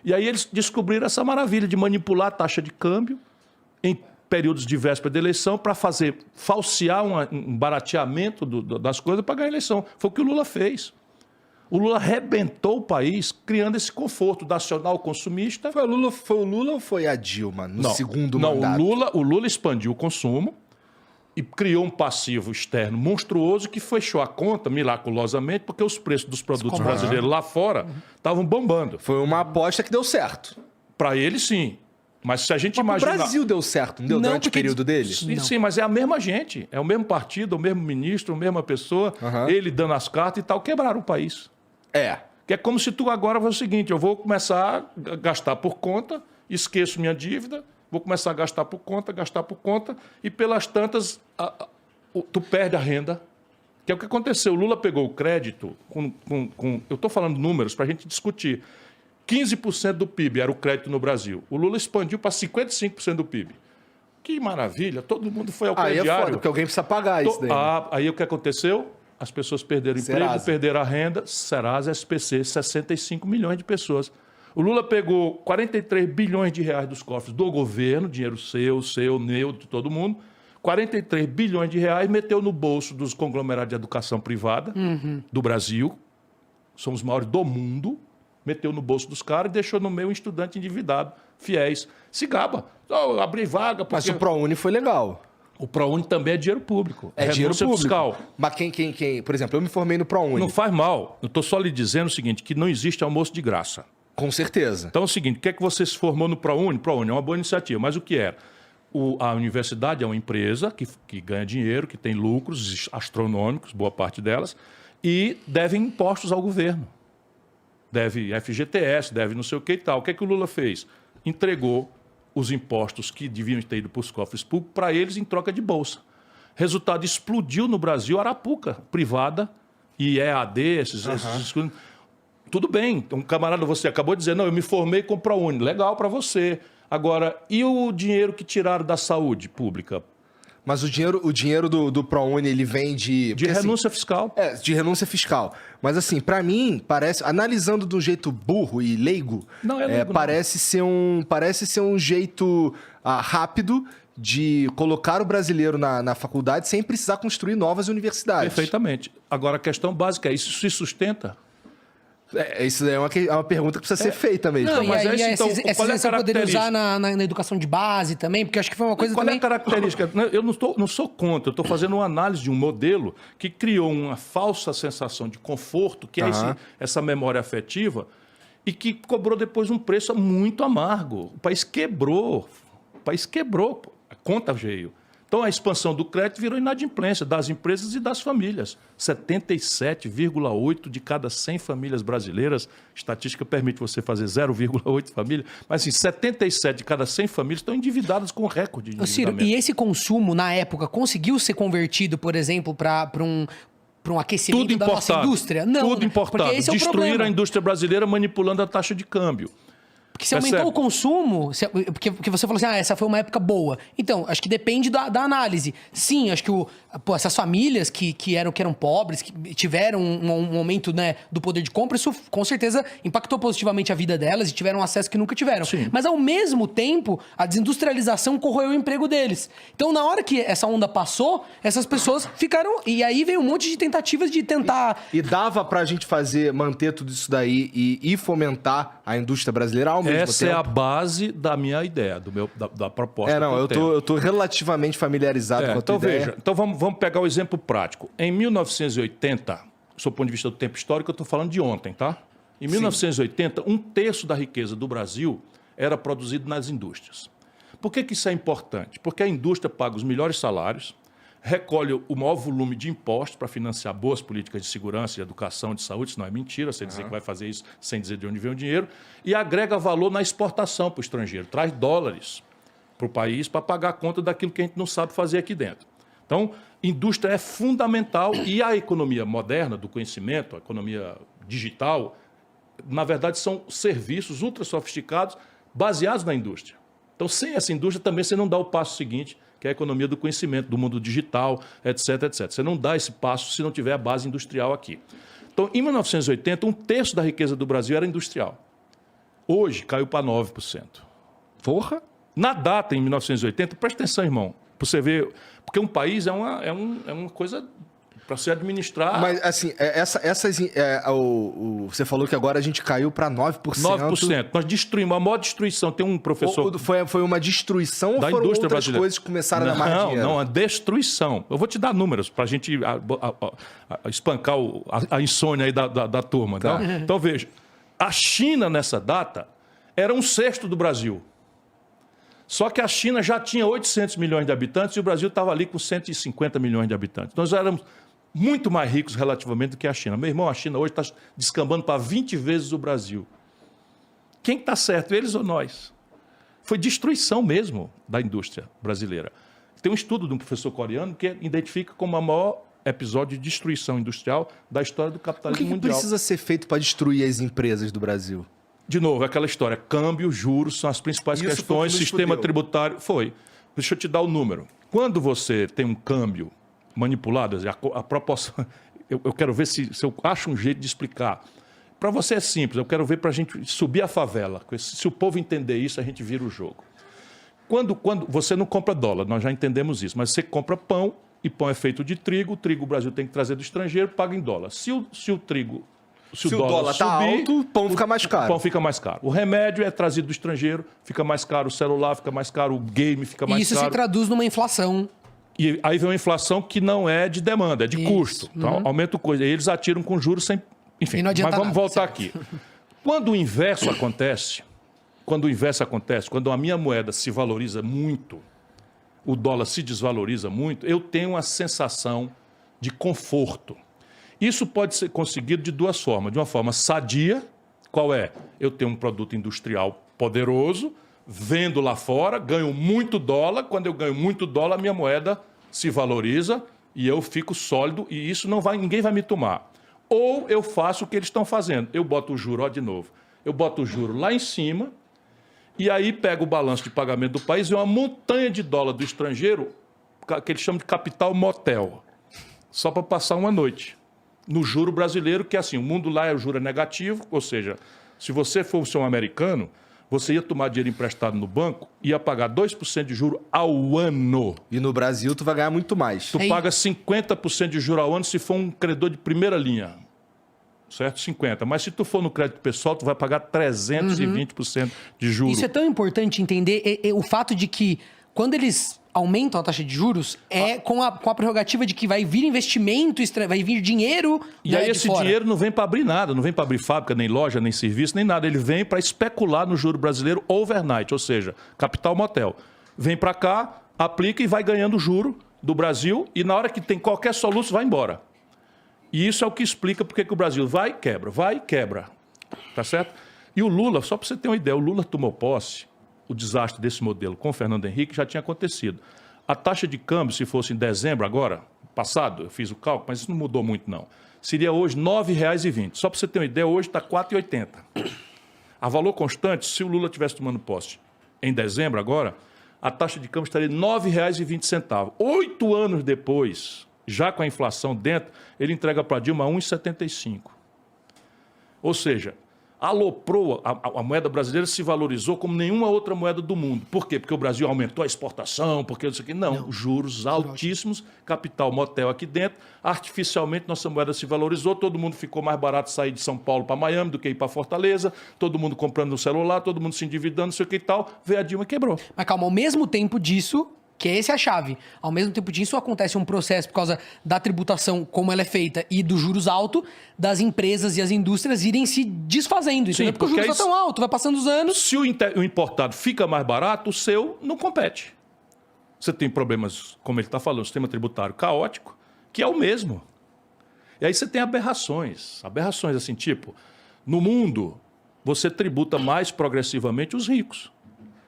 E aí eles descobriram essa maravilha de manipular a taxa de câmbio em períodos de véspera de eleição para falsear um barateamento das coisas para ganhar a eleição. Foi o que o Lula fez. O Lula arrebentou o país criando esse conforto nacional consumista. Foi o Lula ou foi a Dilma no segundo mandato? Não, o Lula expandiu o consumo e criou um passivo externo monstruoso que fechou a conta miraculosamente porque os preços dos produtos brasileiros lá fora estavam bombando. Foi uma aposta que deu certo. Para ele, sim. Mas se a gente imaginar... O Brasil deu certo, não deu durante o período dele? Sim, mas é a mesma gente. É o mesmo partido, o mesmo ministro, a mesma pessoa. Ele dando as cartas e tal. Quebraram o país. Que é como se tu agora fosse o seguinte, eu vou começar a gastar por conta, esqueço minha dívida, vou começar a gastar por conta, e pelas tantas, tu perde a renda. Que é o que aconteceu. O Lula pegou o crédito, eu estou falando números para a gente discutir. 15% do PIB era o crédito no Brasil. O Lula expandiu para 55% do PIB. Que maravilha, todo mundo foi ao crediário. Aí é foda, porque alguém precisa pagar isso daí. Aí o que aconteceu? As pessoas perderam emprego, perderam a renda. Serasa, SPC, 65 milhões de pessoas. O Lula pegou 43 bilhões de reais dos cofres do governo, dinheiro seu, meu, de todo mundo. 43 bilhões de reais meteu no bolso dos conglomerados de educação privada do Brasil. São os maiores do mundo. Meteu no bolso dos caras e deixou no meio um estudante endividado, fiéis. Se gaba. Abrir vaga... Mas o ProUni foi legal. O ProUni também é dinheiro público. É dinheiro público. Fiscal. Mas quem... Por exemplo, eu me formei no ProUni. Não faz mal. Eu estou só lhe dizendo o seguinte, que não existe almoço de graça. Com certeza. Então é o seguinte, o que é que você se formou no ProUni? ProUni é uma boa iniciativa, mas o que era? A universidade é uma empresa que ganha dinheiro, que tem lucros astronômicos, boa parte delas, e deve impostos ao governo. Deve FGTS, deve não sei o que e tal. O que é que o Lula fez? Entregou os impostos que deviam ter ido para os cofres públicos para eles em troca de bolsa. Resultado, explodiu no Brasil a Arapuca privada e EAD, esses tudo bem. Um camarada, você acabou de dizer, não, eu me formei com o ProUni. Legal para você. Agora, e o dinheiro que tiraram da saúde pública? Mas o dinheiro do ProUni, ele vem de... De renúncia fiscal. De renúncia fiscal. Mas assim, para mim, parece... Analisando de um jeito burro e leigo, parece ser um jeito rápido de colocar o brasileiro na faculdade sem precisar construir novas universidades. Perfeitamente. Agora, a questão básica é, isso se sustenta? Isso é uma pergunta que precisa ser feita mesmo. Não, mas então, qual é a você poderia característica? usar na educação de base também, porque acho que foi uma coisa qual também... é a característica? Eu não sou contra, eu estou fazendo uma análise de um modelo que criou uma falsa sensação de conforto, que é essa memória afetiva, e que cobrou depois um preço muito amargo. O país quebrou. A conta veio. Então, a expansão do crédito virou inadimplência das empresas e das famílias. 77,8 de cada 100 famílias brasileiras, estatística permite você fazer 0,8 famílias, mas assim, 77 de cada 100 famílias estão endividadas com recorde de endividamento. Ciro, e esse consumo, na época, conseguiu ser convertido, por exemplo, para um aquecimento da nossa indústria? Não, tudo importado. Destruíram a indústria brasileira manipulando a taxa de câmbio. Porque se aumentou o consumo, porque você falou assim, essa foi uma época boa. Então, acho que depende da análise. Sim, acho que essas famílias que eram pobres, que tiveram um aumento, né, do poder de compra, isso com certeza impactou positivamente a vida delas e tiveram acesso que nunca tiveram. Sim. Mas, ao mesmo tempo, a desindustrialização corroeu o emprego deles. Então, na hora que essa onda passou, essas pessoas ficaram... E aí veio um monte de tentativas de tentar... E dava pra gente manter tudo isso daí e fomentar a indústria brasileira ao mesmo tempo? Essa é a base da minha ideia, da proposta. Eu tô relativamente familiarizado com a tua ideia. Veja, então vamos pegar o exemplo prático. Em 1980, do ponto de vista do tempo histórico, eu estou falando de ontem, tá? Em 1980, um terço da riqueza do Brasil era produzido nas indústrias. Por que isso é importante? Porque a indústria paga os melhores salários, recolhe o maior volume de impostos para financiar boas políticas de segurança, de educação, de saúde, isso não é mentira, você dizer que vai fazer isso sem dizer de onde vem o dinheiro, e agrega valor na exportação para o estrangeiro, traz dólares para o país para pagar a conta daquilo que a gente não sabe fazer aqui dentro. Então, indústria é fundamental e a economia moderna do conhecimento, a economia digital, na verdade são serviços ultra sofisticados baseados na indústria. Então, sem essa indústria também você não dá o passo seguinte, que é a economia do conhecimento, do mundo digital, etc, etc. Você não dá esse passo se não tiver a base industrial aqui. Então, em 1980, um terço da riqueza do Brasil era industrial. Hoje caiu para 9%. Porra! Na data, em 1980, presta atenção, irmão, para você ver, porque um país é uma coisa para se administrar. Mas, assim, você falou que agora a gente caiu para 9%. 9%. Nós destruímos, a maior destruição. Tem um professor... Foi uma destruição da ou foram indústria outras brasileira. coisas que começaram a dar mais dinheiro? Não, a destruição. Eu vou te dar números para a gente espancar a insônia aí da turma. Tá. Então, veja, a China, nessa data, era 1/6 do Brasil. Só que a China já tinha 800 milhões de habitantes e o Brasil estava ali com 150 milhões de habitantes. Nós éramos muito mais ricos relativamente do que a China. Meu irmão, a China hoje está descambando para 20 vezes o Brasil. Quem está certo, eles ou nós? Foi destruição mesmo da indústria brasileira. Tem um estudo de um professor coreano que identifica como o maior episódio de destruição industrial da história do capitalismo mundial. O que precisa ser feito para destruir as empresas do Brasil? De novo, aquela história, câmbio, juros são as principais questões, sistema tributário. Deixa eu te dar o número. Quando você tem um câmbio manipulado, a proporção... Eu quero ver se eu acho um jeito de explicar. Para você é simples, eu quero ver para a gente subir a favela. Se o povo entender isso, a gente vira o jogo. Quando você não compra dólar, nós já entendemos isso, mas você compra pão, e pão é feito de trigo, o trigo o Brasil tem que trazer do estrangeiro, paga em dólar. Se o dólar está alto, o pão fica mais caro. O pão fica mais caro. O remédio é trazido do estrangeiro, fica mais caro. O celular fica mais caro, o game fica mais caro. E isso se traduz numa inflação. E aí vem uma inflação que não é de demanda, é de custo. Então, aumenta o coisa. E eles atiram com juros sem... Enfim, mas vamos voltar aqui. Quando o inverso acontece, quando a minha moeda se valoriza muito, o dólar se desvaloriza muito, eu tenho uma sensação de conforto. Isso pode ser conseguido de duas formas. De uma forma sadia, qual é? Eu tenho um produto industrial poderoso, vendo lá fora, ganho muito dólar. Quando eu ganho muito dólar, a minha moeda se valoriza e eu fico sólido e isso ninguém vai me tomar. Ou eu faço o que eles estão fazendo. Eu boto o juro, de novo. Eu boto o juro lá em cima e aí pego o balanço de pagamento do país e uma montanha de dólar do estrangeiro, que eles chamam de capital motel, só para passar uma noite. No juro brasileiro, que é assim, o mundo lá o juro é negativo, ou seja, se você fosse um americano, você ia tomar dinheiro emprestado no banco e ia pagar 2% de juro ao ano. E no Brasil tu vai ganhar muito mais. Tu paga 50% de juro ao ano se for um credor de primeira linha. Certo? 50%. Mas se tu for no crédito pessoal, tu vai pagar 320% de juros. Isso é tão importante entender o fato de que quando eles aumentam a taxa de juros, com a prerrogativa de que vai vir investimento, vai vir dinheiro. E aí esse dinheiro não vem para abrir nada, não vem para abrir fábrica, nem loja, nem serviço, nem nada. Ele vem para especular no juro brasileiro overnight, ou seja, capital motel. Vem para cá, aplica e vai ganhando juro do Brasil e na hora que tem qualquer soluço, vai embora. E isso é o que explica porque que o Brasil vai e quebra. Tá certo? E o Lula, só para você ter uma ideia, o Lula tomou posse. O desastre desse modelo com o Fernando Henrique já tinha acontecido. A taxa de câmbio, se fosse em dezembro agora, passado, eu fiz o cálculo, mas isso não mudou muito não. Seria hoje R$ 9,20. Só para você ter uma ideia, hoje está R$ 4,80. A valor constante, se o Lula estivesse tomando posse em dezembro agora, a taxa de câmbio estaria R$ 9,20. 8 anos depois, já com a inflação dentro, ele entrega para Dilma 1,75. Ou seja, aloprou, a moeda brasileira se valorizou como nenhuma outra moeda do mundo. Por quê? Porque o Brasil aumentou a exportação, porque isso aqui. Não, juros altíssimos, capital motel aqui dentro. Artificialmente, nossa moeda se valorizou, todo mundo ficou mais barato sair de São Paulo para Miami do que ir para Fortaleza, todo mundo comprando no celular, todo mundo se endividando, não sei o que e tal. Veio a Dilma e quebrou. Mas calma, ao mesmo tempo disso... Que essa é a chave. Ao mesmo tempo disso, acontece um processo por causa da tributação, como ela é feita, e dos juros altos, das empresas e as indústrias irem se desfazendo. Sim, porque o juros está tão alto, vai passando os anos. Se o importado fica mais barato, o seu não compete. Você tem problemas, como ele está falando, sistema tributário caótico, que é o mesmo. E aí você tem aberrações. Aberrações assim, tipo, no mundo, você tributa mais progressivamente os ricos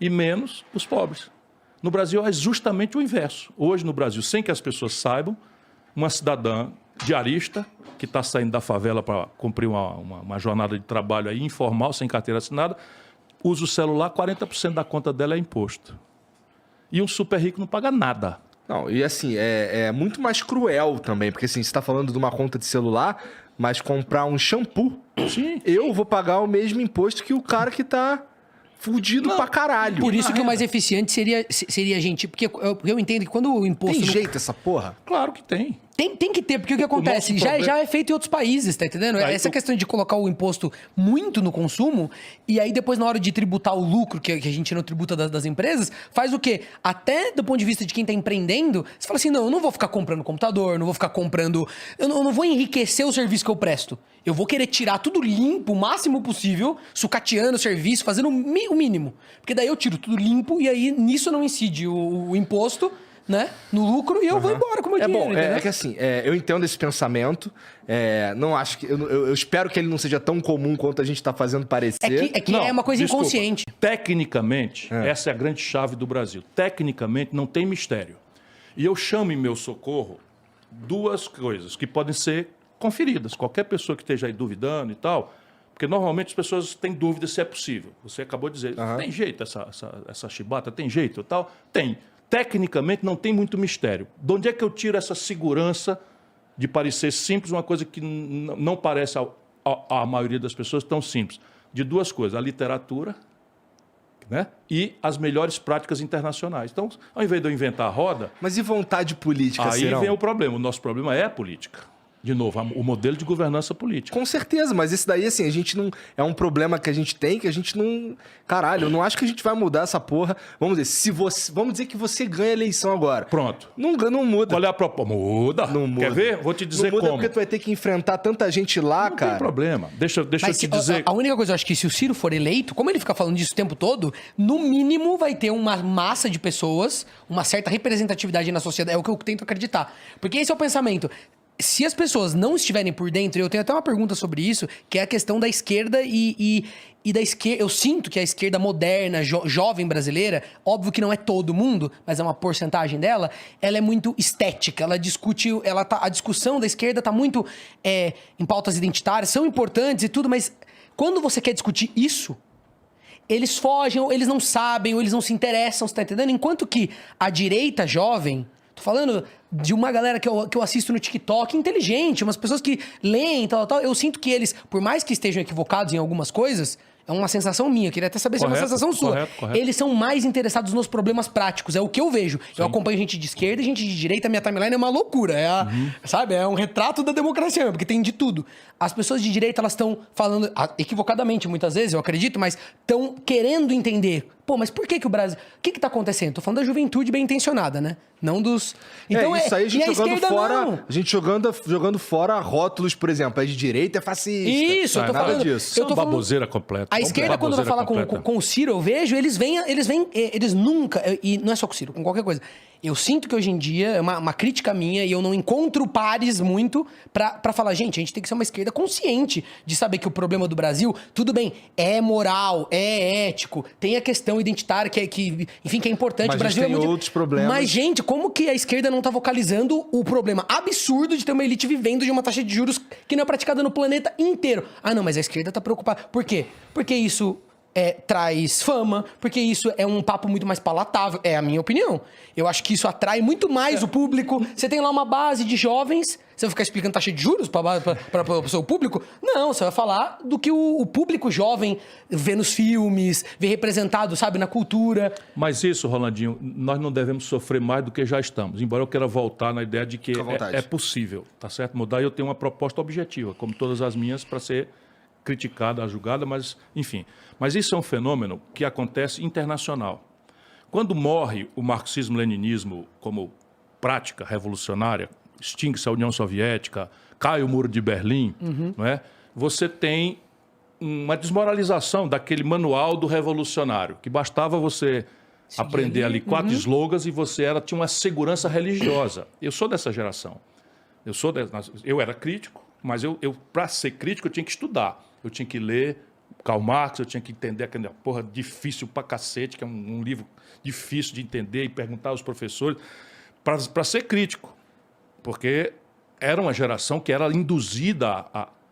e menos os pobres. No Brasil é justamente o inverso. Hoje, no Brasil, sem que as pessoas saibam, uma cidadã diarista que está saindo da favela para cumprir uma jornada de trabalho aí, informal, sem carteira assinada, usa o celular, 40% da conta dela é imposto. E um super rico não paga nada. Não, e assim, é muito mais cruel também, porque assim, você está falando de uma conta de celular, mas comprar um shampoo, Sim. eu vou pagar o mesmo imposto que o cara que tá fudido pra caralho. Por isso que o mais eficiente seria a gente... Porque eu entendo que quando o imposto... Tem jeito essa porra? Claro que tem. Tem que ter, porque o que acontece? Já é feito em outros países, tá entendendo? Aí Essa questão de colocar o imposto muito no consumo, e aí depois na hora de tributar o lucro, que a gente não tributa das empresas, faz o quê? Até do ponto de vista de quem tá empreendendo, você fala assim, não, eu não vou ficar comprando computador, não vou ficar comprando... Eu não vou enriquecer o serviço que eu presto. Eu vou querer tirar tudo limpo, o máximo possível, sucateando o serviço, fazendo o mínimo. Porque daí eu tiro tudo limpo, e aí nisso não incide o imposto... Né? No lucro e eu vou embora com o meu dinheiro. Bom, é que assim, eu entendo esse pensamento. Não acho que. Eu espero que ele não seja tão comum quanto a gente tá fazendo parecer. É que é uma coisa inconsciente. Tecnicamente, essa é a grande chave do Brasil. Tecnicamente, não tem mistério. E eu chamo em meu socorro duas coisas que podem ser conferidas. Qualquer pessoa que esteja aí duvidando e tal. Porque normalmente as pessoas têm dúvida se é possível. Você acabou de dizer, tem jeito essa chibata? Tem jeito e tal? Tem. Tecnicamente, não tem muito mistério. De onde é que eu tiro essa segurança de parecer simples, uma coisa que não parece à maioria das pessoas tão simples? De duas coisas, a literatura, né? E as melhores práticas internacionais. Então, ao invés de eu inventar a roda... Mas e vontade política, aí vem o problema. O nosso problema é a política. De novo, o modelo de governança política. Com certeza, mas isso daí, assim, a gente não... É um problema que a gente não... Caralho, eu não acho que a gente vai mudar essa porra. Vamos dizer, vamos dizer que você ganha a eleição agora. Pronto. Não muda. Qual é a proposta? Muda. Não muda. Quer ver? Vou te dizer como. Não muda como. porque tu vai ter que enfrentar tanta gente lá, cara. Não tem problema. Deixa eu te dizer... A única coisa, eu acho que se o Ciro for eleito, como ele fica falando disso o tempo todo, no mínimo vai ter uma massa de pessoas, uma certa representatividade na sociedade. É o que eu tento acreditar. Porque esse é o pensamento... Se as pessoas não estiverem por dentro, eu tenho até uma pergunta sobre isso, que é a questão da esquerda e da esquerda. Eu sinto que a esquerda moderna, jovem brasileira, óbvio que não é todo mundo, mas é uma porcentagem dela, ela é muito estética, ela discute, a discussão da esquerda tá muito em pautas identitárias, são importantes e tudo, mas quando você quer discutir isso, eles fogem, ou eles não sabem, ou eles não se interessam, você tá entendendo? Enquanto que a direita jovem... Tô falando de uma galera que eu assisto no TikTok, inteligente, umas pessoas que leem e tal. Eu sinto que eles, por mais que estejam equivocados em algumas coisas, é uma sensação minha, queria até saber se é uma sensação sua. Correto. Eles são mais interessados nos problemas práticos, é o que eu vejo. Sim. Eu acompanho gente de esquerda e gente de direita, minha timeline é uma loucura. Sabe? É um retrato da democracia, porque tem de tudo. As pessoas de direita, elas estão falando, equivocadamente muitas vezes, eu acredito, mas estão querendo entender. Pô, mas por que o Brasil... O que tá acontecendo? Tô falando da juventude bem intencionada, né? Não dos... Então isso aí a gente jogando fora... Não. A gente jogando fora rótulos, por exemplo. É de direita, é fascista. Isso, eu tô falando disso. Eu tô baboseira completa. A esquerda, quando vai falar com o Ciro, eu vejo, eles nunca... E não é só com o Ciro, com qualquer coisa. Eu sinto que hoje em dia, é uma crítica minha, e eu não encontro pares muito pra falar, gente, a gente tem que ser uma esquerda consciente de saber que o problema do Brasil, tudo bem, é moral, é ético, tem a questão identitária que enfim, que é importante. Mas o Brasil tem outros problemas. Mas, gente, como que a esquerda não tá vocalizando o problema absurdo de ter uma elite vivendo de uma taxa de juros que não é praticada no planeta inteiro? Ah, não, mas a esquerda tá preocupada. Por quê? Porque isso... traz fama, porque isso é um papo muito mais palatável. É a minha opinião. Eu acho que isso atrai muito mais o público. Você tem lá uma base de jovens, você vai ficar explicando taxa de juros para o seu público? Não, você vai falar do que o público jovem vê nos filmes, vê representado, sabe, na cultura. Mas isso, Rolandinho, nós não devemos sofrer mais do que já estamos. Embora eu queira voltar na ideia de que é possível, tá certo? Mudar, eu tenho uma proposta objetiva, como todas as minhas, para ser criticada, julgada, mas, enfim. Mas isso é um fenômeno que acontece internacional. Quando morre o marxismo-leninismo como prática revolucionária, extingue-se a União Soviética, cai o Muro de Berlim, não é? Você tem uma desmoralização daquele manual do revolucionário, que bastava você aprender ali 4 slogans e você tinha uma segurança religiosa. Eu sou dessa geração. Eu era crítico, mas para ser crítico eu tinha que estudar. Eu tinha que ler Karl Marx, eu tinha que entender aquela porra difícil pra cacete, que é um livro difícil de entender e perguntar aos professores, para ser crítico. Porque era uma geração que era induzida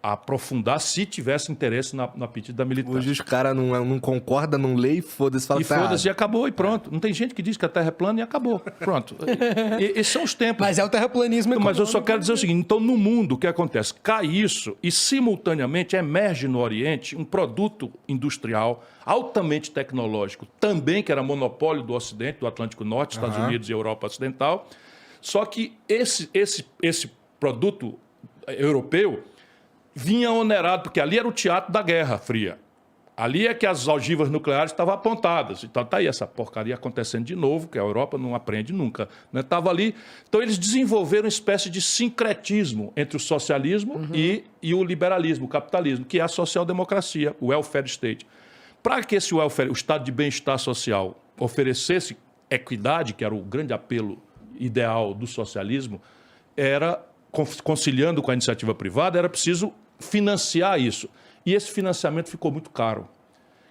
aprofundar se tivesse interesse na pedida da militância. Hoje os caras não concordam, não lê e foda-se. E foda-se, e acabou, e pronto. Não tem gente que diz que a Terra é plana e acabou. Pronto. Esses são os tempos. Mas é o terraplanismo econômico. Mas eu só quero dizer o seguinte, então no mundo o que acontece? Cai isso e simultaneamente emerge no Oriente um produto industrial altamente tecnológico, também que era monopólio do Ocidente, do Atlântico Norte, Estados Unidos e Europa Ocidental. Só que esse produto europeu vinha onerado, porque ali era o teatro da Guerra Fria. Ali é que as ogivas nucleares estavam apontadas. Então está aí essa porcaria acontecendo de novo, que a Europa não aprende nunca. Estava ali. Então eles desenvolveram uma espécie de sincretismo entre o socialismo e o liberalismo, o capitalismo, que é a social-democracia, o welfare state. Para que esse welfare, o estado de bem-estar social, oferecesse equidade, que era o grande apelo ideal do socialismo, era, conciliando com a iniciativa privada, era preciso financiar isso. E esse financiamento ficou muito caro.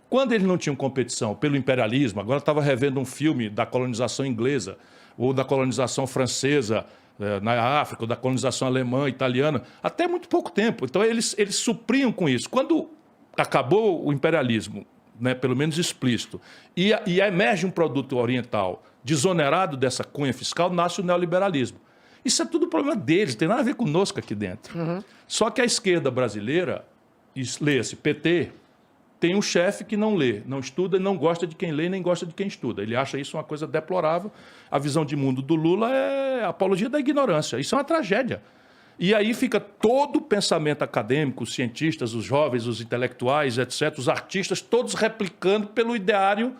Quando eles não tinham competição pelo imperialismo, agora estava revendo um filme da colonização inglesa, ou da colonização francesa na África, ou da colonização alemã, italiana, até muito pouco tempo. Então eles supriam com isso. Quando acabou o imperialismo, né, pelo menos explícito, e emerge um produto oriental desonerado dessa cunha fiscal, nasce o neoliberalismo. Isso é tudo problema deles, tem nada a ver conosco aqui dentro. Só que a esquerda brasileira, lê-se PT, tem um chefe que não lê, não estuda, não gosta de quem lê, nem gosta de quem estuda. Ele acha isso uma coisa deplorável. A visão de mundo do Lula é a apologia da ignorância. Isso é uma tragédia. E aí fica todo o pensamento acadêmico, os cientistas, os jovens, os intelectuais, etc., os artistas, todos replicando pelo ideário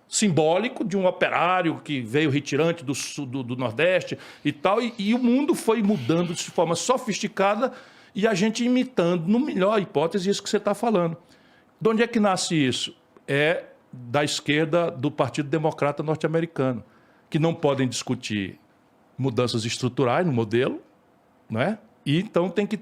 simbólico de um operário que veio retirante do sul, do Nordeste e tal, e o mundo foi mudando de forma sofisticada e a gente imitando, no melhor hipótese, isso que você está falando. De onde é que nasce isso? É da esquerda do Partido Democrata norte-americano, que não podem discutir mudanças estruturais no modelo, né? E então tem que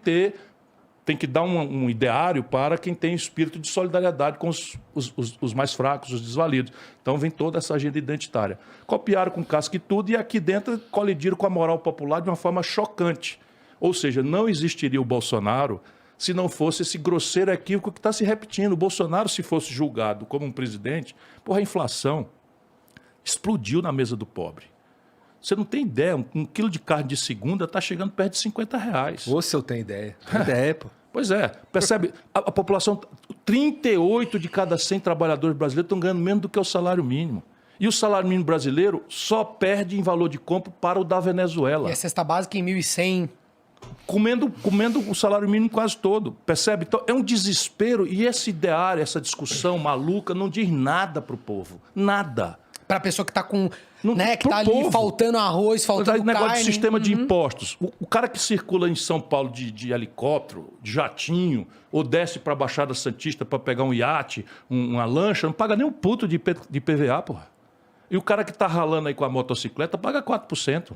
dar um ideário para quem tem espírito de solidariedade com os mais fracos, os desvalidos. Então vem toda essa agenda identitária. Copiaram com casca e tudo, e aqui dentro colidiram com a moral popular de uma forma chocante. Ou seja, não existiria o Bolsonaro se não fosse esse grosseiro equívoco que está se repetindo. O Bolsonaro, se fosse julgado como um presidente, a inflação explodiu na mesa do pobre. Você não tem ideia, um quilo de carne de segunda está chegando perto de R$50. Ou se eu tenho ideia. Tem ideia, pô. Pois é, percebe? A população, 38 de cada 100 trabalhadores brasileiros estão ganhando menos do que o salário mínimo. E o salário mínimo brasileiro só perde em valor de compra para o da Venezuela. E a cesta básica em 1.100. Comendo o salário mínimo quase todo, percebe? Então é um desespero, e esse ideário, essa discussão maluca não diz nada para o povo, nada. Para a pessoa que está com, Não, né, que está ali povo. faltando arroz, faltando negócio carne. de sistema de impostos. O cara que circula em São Paulo de helicóptero, de jatinho, ou desce para a Baixada Santista para pegar um iate, uma lancha, não paga nem um puto de PVA, porra. E o cara que está ralando aí com a motocicleta paga 4%.